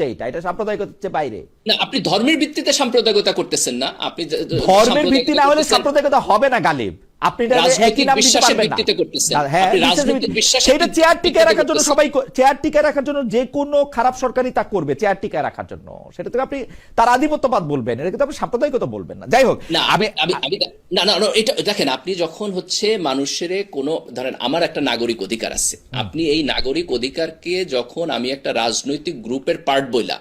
এটা সাম্প্রদায়িকতার বাইরে। না, আপনি ধর্মের ভিত্তিতে সাম্প্রদায়িকতা করতেছেন না, আপনি ধর্মের ভিত্তি না হলে সাম্প্রদায়িকতা হবে না গালিব। আপনি একই নাম দিতে পারবেন না। হ্যাঁ, সেটা চেয়ার টিকে রাখার জন্য সবাই, চেয়ার টিকে রাখার জন্য যে কোনো খারাপ সরকারই তা করবে, চেয়ার টিকে রাখার জন্য। সেটা থেকে আপনি তার আধিপত্যবাদ বলবেন, এটা কিন্তু আপনি সাম্প্রদায়িকতা বলবেন না। যাই হোক, না না, এটা দেখেন, আপনি যখন হচ্ছে মানুষের কোনো, ধরেন আমার একটা নাগরিক অধিকার আছে, আপনি এই নাগরিক অধিকারকে যখন আমি একটা রাজনৈতিক গ্রুপের পার্ট বইলা,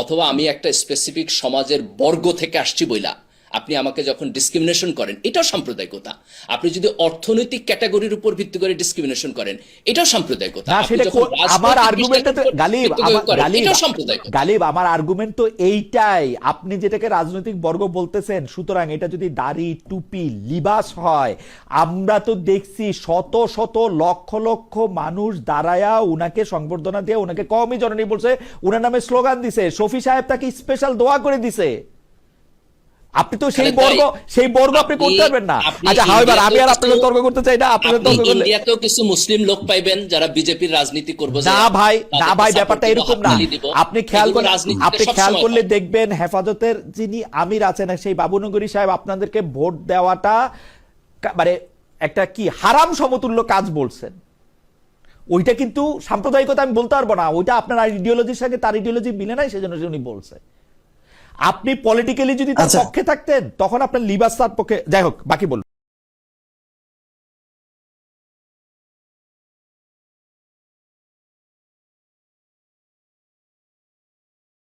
অথবা আমি একটা স্পেসিফিক সমাজের বর্গ থেকে আসছি বইলা আপনি আমাকে যখন ডিসক্রিমিনেশন করেন, এটাও সাম্প্রদায়িকতা। আপনি যদি অর্থনৈতিক ক্যাটাগরির উপর ভিত্তি করে ডিসক্রিমিনেশন করেন, এটাও সাম্প্রদায়িকতা। আমার আর্গুমেন্ট তো গালিব, আমার আর্গুমেন্ট তো এইটাই, আপনি যেটাকে রাজনৈতিক বর্গ বলতেছেন, সুতরাং এটা যদি দাড়ি টুপি লিবাস হয়, আমরা তো দেখছি শত শত লক্ষ লক্ষ মানুষ দাঁড়ায়া উনাকে সংবর্ধনা দিয়ে উনাকে কওমি জননী বলছে, উনার নামে স্লোগান দিছে, শফি সাহেব তাকে স্পেশাল দোয়া করে দিছে। আপনি তো সেই বর্গ আপনি করতে পারবেন না। আচ্ছা, হাওয়ার আমি আর আপনাদের তর্ক করতে চাই না। আপনাদের তর্ক করলে ইন্ডিয়াতেও কিছু মুসলিম লোক পাইবেন যারা বিজেপির রাজনীতি করবে। না ভাই, না ভাই, ব্যাপারটা এরকম না। আপনি খেয়াল করলে দেখবেন হেফাজতের যিনি আমির আছেন, সেই বাবুনগরী সাহেব আপনাদেরকে ভোট দেওয়াটা মানে একটা কি হারাম সমতুল্য কাজ বলছেন। ওইটা কিন্তু সাম্প্রদায়িকতা আমি বলতে পারবো না, ওইটা আপনার আইডিওলজির সাথে তার আইডিওলজি মিলে নাই, সেজন্য উনি বলছে। আপনি পলিটিক্যালি যদি তার পক্ষে থাকতেন তখন আপনার লিবাস তার পক্ষে। যাই হোক, বাকি বলুন।